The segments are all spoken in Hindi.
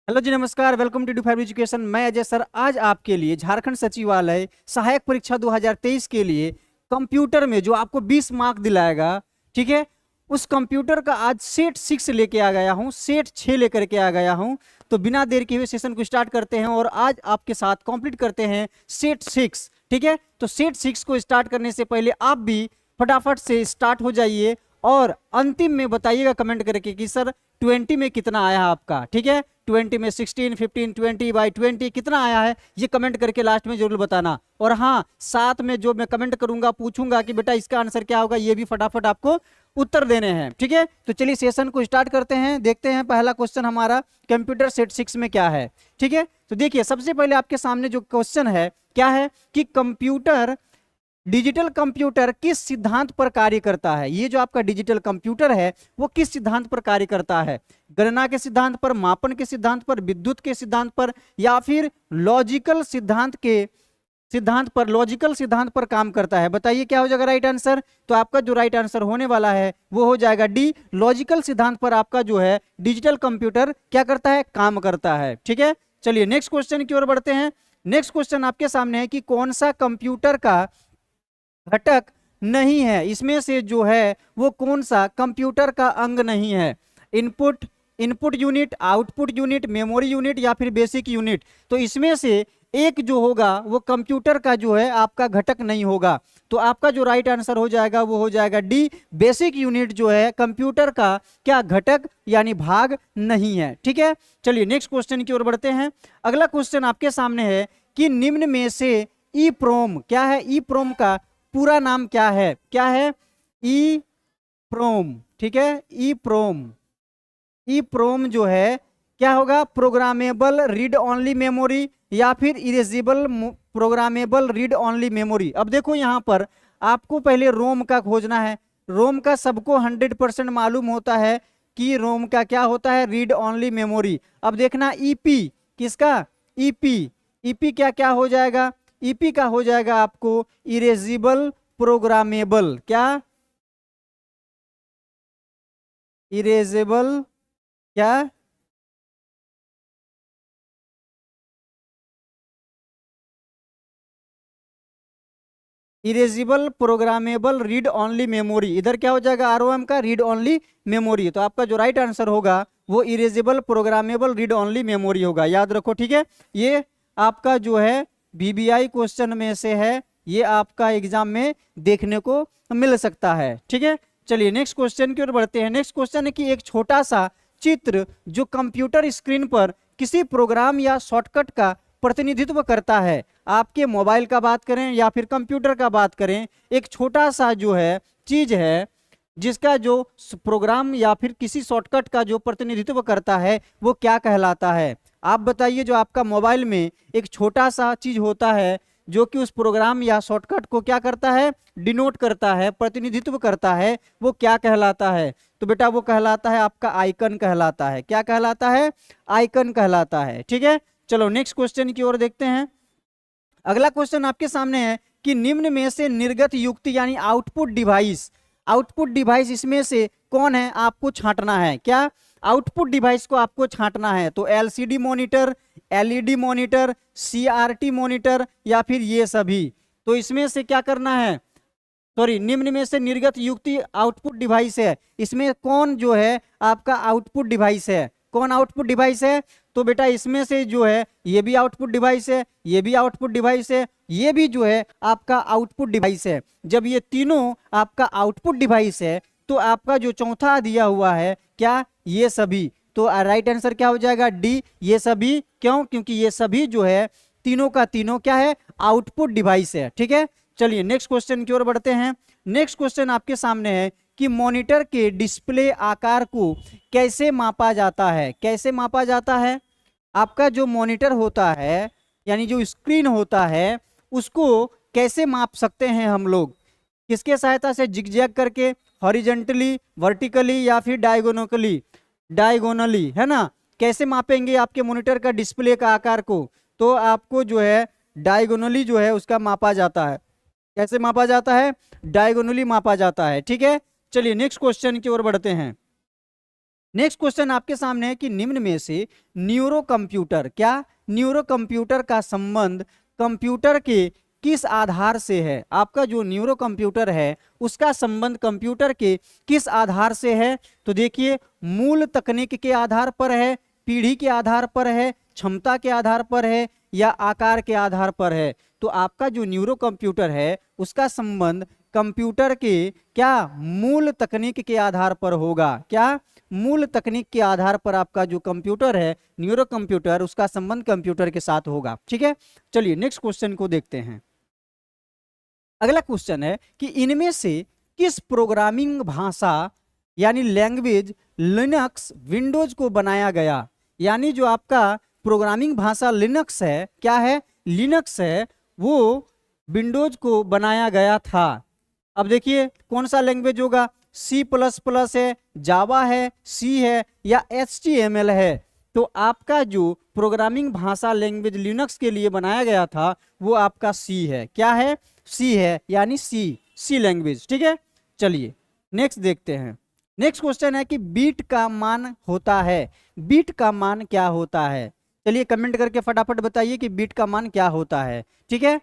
हेलो जी, नमस्कार। Welcome to D five education. मैं अजय सर आज आपके लिए झारखंड सचिवालय सहायक परीक्षा 2023 के लिए कंप्यूटर में जो आपको 20 मार्क दिलाएगा, ठीक है, उस कंप्यूटर का आज सेट 6 लेके आ गया हूं, सेट 6 लेकर के आ गया हूं। तो बिना देर के हुए सेशन को स्टार्ट करते हैं और आज आपके साथ कंप्लीट करते हैं सेट 6। ठीक है, तो सेट 6 को स्टार्ट करने से पहले आप भी फटाफट से स्टार्ट हो जाइए और अंतिम में बताइएगा कमेंट करके कि सर 20 में कितना आया आपका। ठीक है, 20 में 16, 15, 20/20 कितना आया है, ये कमेंट करके लास्ट में जरूर बताना। और हाँ, साथ में जो मैं कमेंट करूंगा पूछूंगा कि बेटा इसका आंसर क्या होगा, ये भी फटाफट आपको उत्तर देने हैं। ठीक है, तो चलिए सेशन को स्टार्ट करते हैं। देखते हैं पहला क्वेश्चन हमारा कंप्यूटर सेट 6 में क्या है। ठीक है, तो देखिए सबसे पहले आपके सामने जो क्वेश्चन है क्या है कि कंप्यूटर डिजिटल कंप्यूटर किस सिद्धांत पर कार्य करता है। ये जो आपका डिजिटल कंप्यूटर है वो किस सिद्धांत पर कार्य करता है? गणना के सिद्धांत पर, मापन के सिद्धांत पर, विद्युत के सिद्धांत पर, या फिर लॉजिकल सिद्धांत पर काम करता है? बताइए क्या हो जाएगा राइट आंसर। तो आपका जो राइट आंसर होने वाला है वो हो जाएगा डी, लॉजिकल सिद्धांत पर आपका जो है डिजिटल कंप्यूटर क्या करता है, काम करता है। ठीक है, चलिए नेक्स्ट क्वेश्चन की ओर बढ़ते हैं। नेक्स्ट क्वेश्चन आपके सामने है कि कौन सा कंप्यूटर का घटक नहीं है, इसमें से जो है वो कौन सा कंप्यूटर का अंग नहीं है? Input unit, output unit, memory unit या फिर बेसिक यूनिट। तो इसमें से एक जो होगा वो कंप्यूटर का जो है आपका घटक नहीं होगा। तो आपका जो राइट आंसर हो जाएगा वो हो जाएगा डी, बेसिक यूनिट जो है कंप्यूटर का क्या घटक यानी भाग नहीं है। ठीक है, चलिए नेक्स्ट क्वेश्चन की ओर बढ़ते हैं। अगला क्वेश्चन आपके सामने है कि निम्न में से ई प्रोम क्या है? ई प्रोम का पूरा नाम क्या है? क्या है? ई प्रोम। ठीक है, ई प्रोम। ई प्रोम जो है क्या होगा? प्रोग्रामेबल रीड ओनली मेमोरी या फिर erasable programmable read only memory. अब देखो यहाँ पर आपको पहले रोम का खोजना है। रोम का सबको 100% मालूम होता है कि रोम का क्या होता है, रीड ओनली मेमोरी। अब देखना ईपी किसका? ईपी। ईपी क्या क्या हो जाएगा? ईपी का हो जाएगा आपको इरेजिबल प्रोग्रामेबल। क्या? इरेजेबल क्या? Erasable programmable read only memory. इधर क्या हो जाएगा? आरओएम का रीड ओनली मेमोरी। तो आपका जो राइट आंसर होगा वो erasable programmable read only memory होगा, याद रखो। ठीक है, ये आपका जो है वीबीआई क्वेश्चन में से है, ये आपका एग्जाम में देखने को मिल सकता है। ठीक है, चलिए नेक्स्ट क्वेश्चन की ओर बढ़ते हैं। नेक्स्ट क्वेश्चन है कि एक छोटा सा चित्र जो कंप्यूटर स्क्रीन पर किसी प्रोग्राम या शॉर्टकट का प्रतिनिधित्व करता है, आपके मोबाइल का बात करें या फिर कंप्यूटर का बात करें, एक छोटा सा जो है चीज है जिसका जो प्रोग्राम या फिर किसी शॉर्टकट का जो प्रतिनिधित्व करता है वो क्या कहलाता है? आप बताइए, जो आपका मोबाइल में एक छोटा सा चीज होता है जो कि उस प्रोग्राम या शॉर्टकट को क्या करता है, डिनोट करता है, प्रतिनिधित्व करता है, वो क्या कहलाता है? तो बेटा वो कहलाता है आपका आइकन कहलाता है। क्या कहलाता है? आइकन कहलाता है। ठीक है, चलो नेक्स्ट क्वेश्चन की ओर देखते हैं। अगला क्वेश्चन आपके सामने है कि निम्न में से निर्गत युक्ति यानी आउटपुट डिवाइस इसमें से कौन है? आपको छांटना है। क्या? आउटपुट डिवाइस को आपको छांटना है। तो LCD monitor, LED monitor, CRT monitor या फिर ये सभी। तो इसमें से क्या करना है? सॉरी, निम्न में से निर्गत युक्ति आउटपुट डिवाइस है, इसमें कौन जो है आपका आउटपुट डिवाइस है? कौन आउटपुट डिवाइस है? तो बेटा इसमें से जो है ये भी आउटपुट डिवाइस है, ये भी आउटपुट डिवाइस है, ये भी जो है आपका आउटपुट डिवाइस है। जब ये तीनों आपका आउटपुट डिवाइस है तो आपका जो चौथा दिया हुआ है क्या? ये सभी। तो राइट आंसर क्या हो जाएगा? डी, ये सभी। क्यों? क्योंकि ये सभी जो है तीनों का तीनों क्या है? आउटपुट डिवाइस है। ठीक है, चलिए नेक्स्ट क्वेश्चन की ओर बढ़ते हैं। नेक्स्ट क्वेश्चन आपके सामने है कि मॉनिटर के डिस्प्ले आकार को कैसे मापा जाता है? कैसे मापा जाता है? आपका जो मॉनिटर होता है यानी जो स्क्रीन होता है उसको कैसे माप सकते हैं हम लोग? किसके सहायता से? जिगजैग करके, हॉरिजेंटली, वर्टिकली या फिर डायगोनली, है ना? कैसे मापेंगे आपके मॉनिटर का डिस्प्ले का आकार को? तो आपको जो है डायगोनली जो है उसका मापा जाता है। कैसे मापा जाता है? डायगोनली मापा जाता है। ठीक है, चलिए नेक्स्ट क्वेश्चन की ओर बढ़ते हैं। नेक्स्ट क्वेश्चन आपके सामने है कि निम्न में से न्यूरो कंप्यूटर, क्या न्यूरो कंप्यूटर का संबंध कंप्यूटर के किस आधार से है? आपका जो न्यूरो कंप्यूटर है उसका संबंध कंप्यूटर के किस आधार से है? तो देखिए, मूल तकनीक के आधार पर है, पीढ़ी के आधार पर है, क्षमता के आधार पर है, या आकार के आधार पर है? तो आपका जो न्यूरो कंप्यूटर है उसका संबंध कंप्यूटर के क्या मूल तकनीक के आधार पर होगा? क्या मूल तकनीक के आधार पर आपका जो कंप्यूटर है न्यूरो कंप्यूटर, उसका संबंध कंप्यूटर के साथ होगा। ठीक है, चलिए नेक्स्ट क्वेश्चन को देखते हैं। अगला क्वेश्चन है कि इनमें से किस प्रोग्रामिंग भाषा यानी लैंग्वेज लिनक्स विंडोज को बनाया गया? यानी जो आपका प्रोग्रामिंग भाषा लिनक्स है, क्या है? लिनक्स है, वो विंडोज को बनाया गया था। अब देखिए कौन सा लैंग्वेज होगा? C++ है, जावा है, सी है, या HTML है? तो आपका जो प्रोग्रामिंग भाषा लैंग्वेज लिनक्स के लिए बनाया गया था वो आपका सी है। क्या है? सी है, यानी सी लैंग्वेज। ठीक है, चलिए नेक्स्ट देखते हैं। नेक्स्ट क्वेश्चन है कि बीट का मान होता है, बीट का मान क्या होता है? चलिए कमेंट करके फटाफट बताइए कि बीट का मान क्या होता है। ठीक है,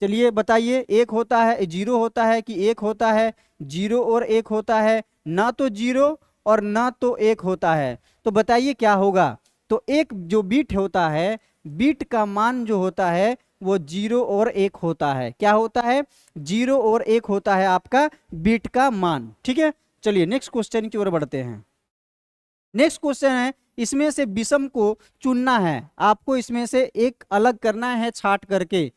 चलिए बताइए, एक होता है, जीरो होता है कि एक होता है? जीरो और एक होता है, ना तो जीरो और ना तो एक होता है। तो बताइए क्या होगा? तो एक जो बीट होता है, बीट का मान जो होता है वो जीरो और एक होता है। क्या होता है? जीरो और एक होता है आपका बीट का मान। ठीक है, चलिए नेक्स्ट क्वेश्चन की ओर बढ़ते हैं। नेक्स्ट क्वेश्चन है, इसमें से विषम को चुनना है, आपको इसमें से एक अलग करना है छांट करके।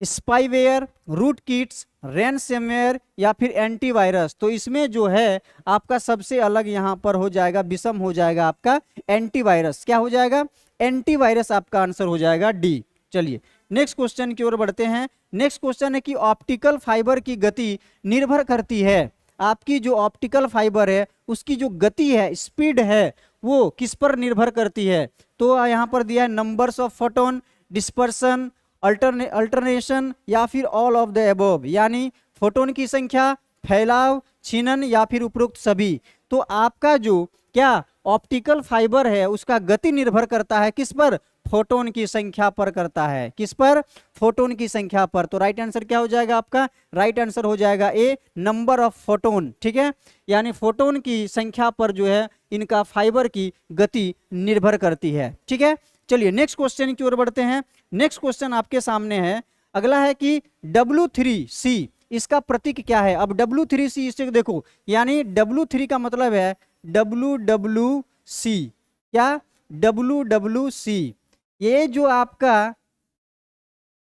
स्पाईवेयर, रूट किट्स, रैनसमवेयर या फिर एंटीवायरस? तो इसमें जो है आपका सबसे अलग यहाँ पर हो जाएगा, विषम हो जाएगा आपका एंटीवायरस। क्या हो जाएगा? एंटीवायरस आपका आंसर हो जाएगा डी। चलिए नेक्स्ट क्वेश्चन की ओर बढ़ते हैं। नेक्स्ट क्वेश्चन है कि ऑप्टिकल फाइबर की गति निर्भर करती है, आपकी जो ऑप्टिकल फाइबर है उसकी जो गति है, स्पीड है, वो किस पर निर्भर करती है? तो यहाँ पर दिया है numbers of photon, dispersion, alternation या फिर ऑल ऑफ द अबव, यानी फोटोन की संख्या, फैलाव, छीनन या फिर उपरोक्त सभी। तो आपका जो क्या ऑप्टिकल फाइबर है उसका गति निर्भर करता है किस पर? फोटोन की संख्या पर करता है। किस पर? फोटोन की संख्या पर। तो राइट आंसर क्या हो जाएगा आपका? राइट आंसर हो जाएगा ए, नंबर ऑफ फोटोन। ठीक है, यानी फोटोन की संख्या पर जो है इनका फाइबर की गति निर्भर करती है। ठीक है, चलिए नेक्स्ट क्वेश्चन की ओर बढ़ते हैं। नेक्स्ट क्वेश्चन आपके सामने है, अगला है कि W3C इसका प्रतीक क्या है? अब W3C इसे देखो, यानी W3 का मतलब है WWC। क्या? WWC, ये जो आपका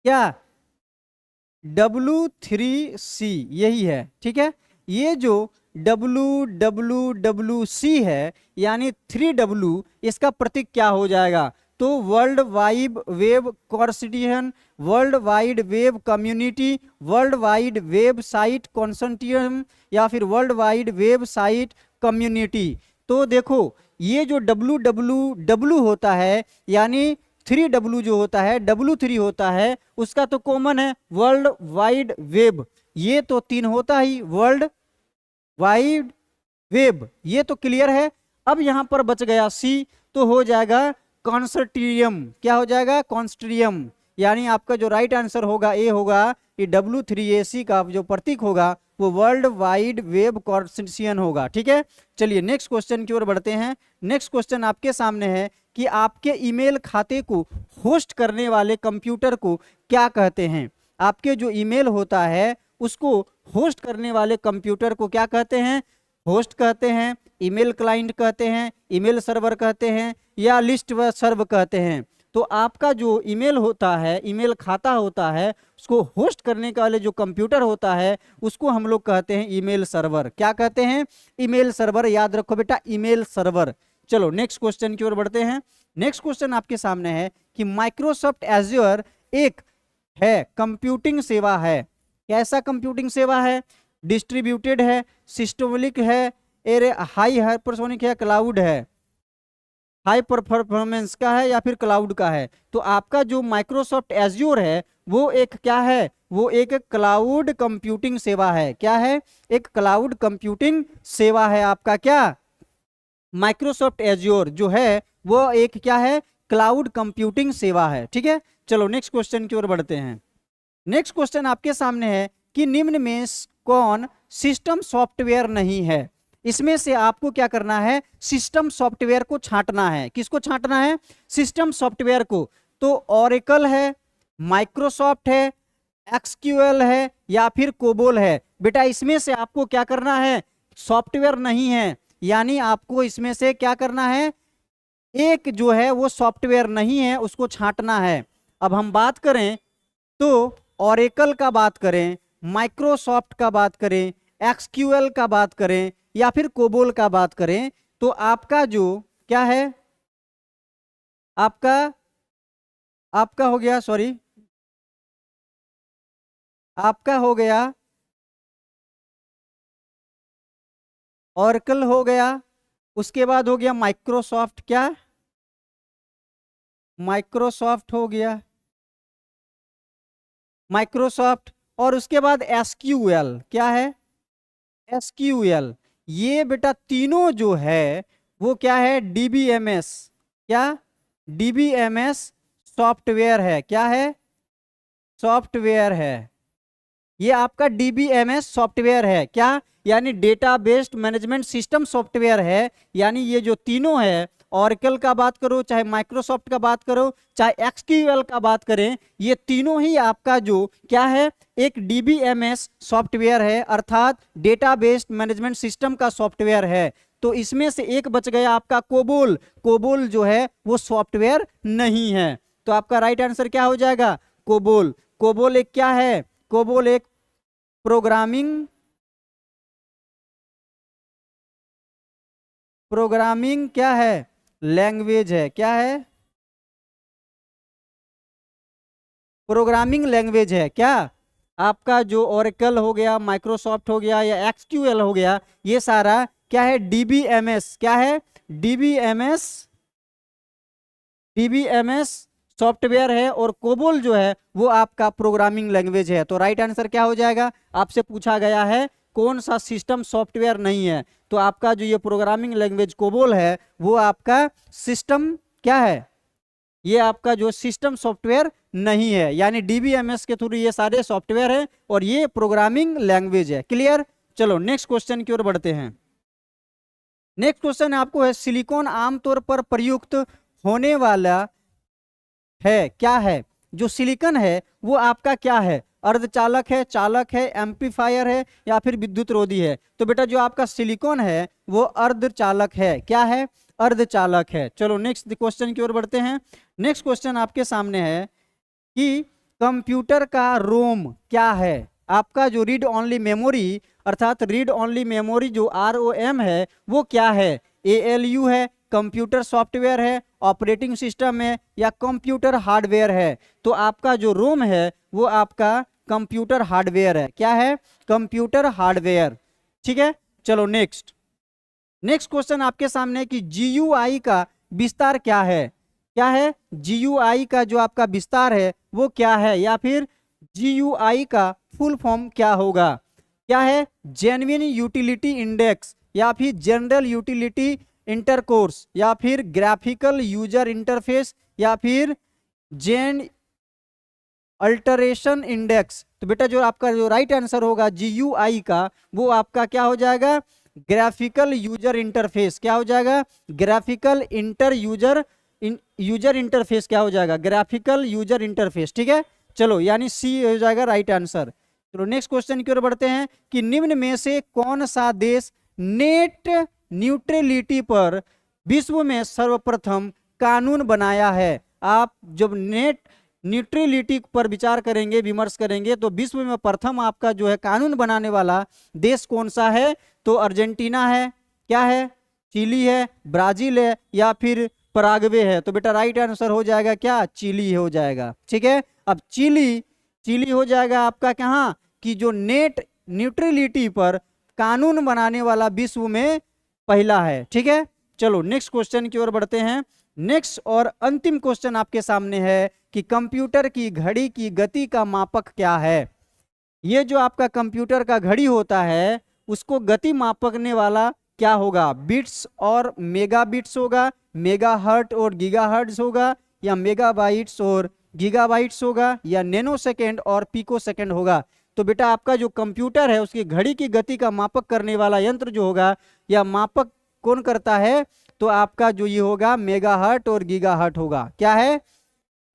क्या W3C यही है। ठीक है, ये जो WWWC है यानी 3W, इसका प्रतीक क्या हो जाएगा? तो world wide web consortium, world wide web community, world wide web site consortium या फिर world wide web site community. तो देखो ये जो WWW होता है यानी 3W जो होता है, W3 होता है, उसका तो कॉमन है वर्ल्ड वाइड वेब, ये तो 3 होता ही वर्ल्ड वाइड वेब, ये तो क्लियर है। अब यहां पर बच गया सी, तो हो जाएगा कॉन्सोर्टियम। क्या हो जाएगा? कॉन्सोर्टियम, यानी आपका जो राइट आंसर होगा ए होगा कि W3AC का जो प्रतीक होगा वो वर्ल्ड वाइड वेब कॉन्सोर्टियम होगा। ठीक है, चलिए नेक्स्ट क्वेश्चन की ओर बढ़ते हैं। नेक्स्ट क्वेश्चन आपके सामने है कि आपके ईमेल खाते को होस्ट करने वाले कंप्यूटर को क्या कहते हैं? आपके जो ईमेल होता है उसको होस्ट करने वाले कंप्यूटर को क्या कहते हैं? होस्ट कहते हैं, ईमेल क्लाइंट कहते हैं, ईमेल सर्वर कहते हैं, या लिस्ट व सर्व कहते हैं। तो आपका जो ईमेल होता है, ईमेल खाता होता है, उसको होस्ट करने के वाले जो कंप्यूटर होता है उसको हम लोग कहते हैं ईमेल सर्वर। क्या कहते हैं? Email server. याद रखो बेटा, ईमेल सर्वर। चलो नेक्स्ट क्वेश्चन की ओर बढ़ते हैं। नेक्स्ट क्वेश्चन आपके सामने है कि माइक्रोसॉफ्ट एज्योर एक है कंप्यूटिंग सेवा है। कैसा कंप्यूटिंग सेवा है? डिस्ट्रीब्यूटेड है, सिस्टमिक है, हाई हाइपरसोनिक है, क्लाउड है, हाई परफॉर्मेंस का है या फिर क्लाउड का है? तो आपका जो माइक्रोसॉफ्ट एज्योर है वो एक क्या है? वो एक क्लाउड कंप्यूटिंग सेवा है। क्या है? एक क्लाउड कंप्यूटिंग सेवा है आपका क्या माइक्रोसॉफ्ट एज्योर जो है वो एक क्या है, क्लाउड कंप्यूटिंग सेवा है। ठीक है, चलो नेक्स्ट क्वेश्चन की ओर बढ़ते हैं। नेक्स्ट क्वेश्चन आपके सामने है कि निम्न में कौन सिस्टम सॉफ्टवेयर नहीं है। इसमें से आपको क्या करना है, सिस्टम सॉफ्टवेयर को छांटना है। किसको छांटना है, सिस्टम सॉफ्टवेयर को। तो ऑरेकल है, माइक्रोसॉफ्ट है, एक्सक्यूएल है या फिर कोबोल है। बेटा इसमें से आपको क्या करना है, सॉफ्टवेयर नहीं है, यानी आपको इसमें से क्या करना है, एक जो है वो सॉफ्टवेयर नहीं है उसको छांटना है। अब हम बात करें तो ऑरेकल का बात करें, माइक्रोसॉफ्ट का बात करें, एक्सक्यूएल का बात करें या फिर कोबोल का बात करें, तो आपका जो क्या है, आपका हो गया, सॉरी, आपका हो गया ऑरेकल हो गया, उसके बाद हो गया माइक्रोसॉफ्ट, क्या माइक्रोसॉफ्ट हो गया, माइक्रोसॉफ्ट, और उसके बाद एसक्यूएल, क्या है एसक्यूएल। ये बेटा तीनों जो है वो क्या है, डीबीएमएस, क्या डीबीएमएस सॉफ्टवेयर है, क्या है सॉफ्टवेयर है। ये आपका डीबीएमएस सॉफ्टवेयर है, क्या यानी data based management system software है। यानी ये जो तीनों है, ऑरेकल का बात करो, चाहे माइक्रोसॉफ्ट का बात करो, चाहे एक्सक्यूएल का बात करें, ये तीनों ही आपका जो क्या है, एक डीबीएमएस सॉफ्टवेयर है, अर्थात डेटा बेस्ड मैनेजमेंट सिस्टम का सॉफ्टवेयर है। तो इसमें से एक बच गया आपका कोबोल। कोबोल जो है वो सॉफ्टवेयर नहीं है, तो आपका राइट आंसर क्या हो जाएगा, कोबोल। कोबोल एक क्या है, कोबोल एक प्रोग्रामिंग क्या है, लैंग्वेज है, क्या है प्रोग्रामिंग लैंग्वेज है। क्या आपका जो ओरेकल हो गया, माइक्रोसॉफ्ट हो गया या एक्सक्यूएल हो गया, ये सारा क्या है, डीबीएमएस, क्या है डीबीएमएस सॉफ्टवेयर है, और कोबोल जो है वो आपका प्रोग्रामिंग लैंग्वेज है। तो राइट आंसर क्या हो जाएगा, आपसे पूछा गया है कौन सा सिस्टम सॉफ्टवेयर नहीं है, तो आपका जो ये प्रोग्रामिंग लैंग्वेज कोबोल है वो आपका सिस्टम क्या है, ये आपका जो सिस्टम सॉफ्टवेयर नहीं है, यानी डीबीएमएस के थ्रू ये सारे सॉफ्टवेयर है और ये प्रोग्रामिंग लैंग्वेज है। क्लियर, चलो नेक्स्ट क्वेश्चन की ओर बढ़ते हैं। नेक्स्ट क्वेश्चन आपको है, सिलिकॉन आमतौर पर प्रयुक्त होने वाला है, क्या है, जो सिलिकॉन है वो आपका क्या है, अर्धचालक है, चालक है, एम्पलीफायर है या फिर विद्युत रोधी है। तो बेटा जो आपका सिलिकॉन है वो अर्धचालक है, क्या है अर्धचालक है। चलो नेक्स्ट क्वेश्चन की ओर बढ़ते हैं। नेक्स्ट क्वेश्चन आपके सामने है कि कंप्यूटर का रोम क्या है। आपका जो रीड ओनली मेमोरी अर्थात रीड ओनली मेमोरी जो ROM है वो क्या है, ALU है, कंप्यूटर सॉफ्टवेयर है, ऑपरेटिंग सिस्टम है या कंप्यूटर हार्डवेयर है। तो आपका जो रोम है वो आपका कंप्यूटर हार्डवेयर है, क्या है कंप्यूटर हार्डवेयर। ठीक है, चलो नेक्स्ट क्वेश्चन आपके सामने कि GUI का विस्तार क्या है, क्या है GUI का जो आपका विस्तार है वो क्या है, या फिर GUI का फुल फॉर्म क्या होगा, क्या है जेन्युइन यूटिलिटी इंडेक्स या फिर जनरल यूटिलिटी इंटरकोर्स या फिर ग्राफिकल यूजर इंटरफेस या फिर जेन अल्टरेशन इंडेक्स। तो बेटा जो आपका जो राइट आंसर होगा GUI का वो आपका क्या हो जाएगा, ग्राफिकल यूजर इंटरफेस, क्या हो जाएगा ग्राफिकल यूजर इंटरफेस, क्या हो जाएगा ग्राफिकल यूजर इंटरफेस। ठीक है, चलो यानी C हो जाएगा राइट आंसर। चलो नेक्स्ट क्वेश्चन की ओर बढ़ते हैं कि निम्न में से कौन सा देश नेट न्यूट्रलिटी पर विश्व में सर्वप्रथम कानून बनाया है। आप जब नेट न्यूट्रलिटी पर विचार करेंगे, विमर्श करेंगे, तो विश्व में प्रथम आपका जो है कानून बनाने वाला देश कौन सा है, तो अर्जेंटीना है, क्या है चिली है, ब्राजील है या फिर पराग्वे है। तो बेटा राइट आंसर हो जाएगा क्या, चिली हो जाएगा। ठीक है, अब चिली हो जाएगा आपका कहाँ कि जो नेट न्यूट्रलिटी पर कानून बनाने वाला विश्व में पहला है। ठीक है, चलो नेक्स्ट क्वेश्चन की ओर बढ़ते हैं। नेक्स्ट और अंतिम क्वेश्चन आपके सामने है कि कंप्यूटर की घड़ी की गति का मापक क्या है। ये जो आपका कंप्यूटर का घड़ी होता है उसको गति मापने वाला क्या होगा, बिट्स और मेगा बिट्स होगा, मेगा हर्ट और गीगा हर्ट्ज होगा, या मेगा बाइट्स और गीगा बाइट्स होगा, या नैनो सेकेंड और पिको सेकेंड होगा। तो बेटा आपका जो कंप्यूटर है उसकी घड़ी की गति का मापक करने वाला यंत्र जो होगा, या मापक कौन करता है, तो आपका जो ये होगा मेगा हर्ट और गीगा हर्ट होगा। क्या है,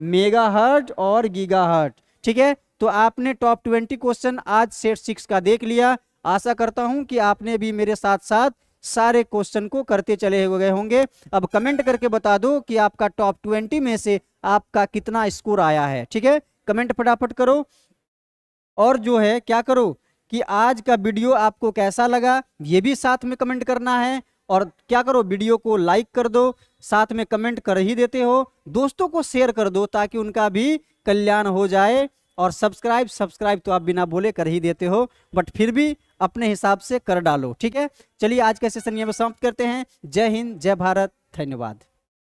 मेगा हर्ट और गीगा हर्ट। ठीक है, तो आपने टॉप 20 क्वेश्चन आज सेट 6 का देख लिया। आशा करता हूं कि आपने भी मेरे साथ साथ सारे क्वेश्चन को करते चले गए होंगे। अब कमेंट करके बता दो कि आपका टॉप 20 में से आपका कितना स्कोर आया है। ठीक है, कमेंट फटाफट करो। और जो है क्या करो कि आज का वीडियो आपको कैसा लगा ये भी साथ में कमेंट करना है। और क्या करो, वीडियो को लाइक कर दो, साथ में कमेंट कर ही देते हो, दोस्तों को शेयर कर दो ताकि उनका भी कल्याण हो जाए। और सब्सक्राइब तो आप बिना बोले कर ही देते हो, बट फिर भी अपने हिसाब से कर डालो। ठीक है, चलिए आज का सेशन यहाँ पे समाप्त करते हैं। जय हिंद, जय भारत, धन्यवाद।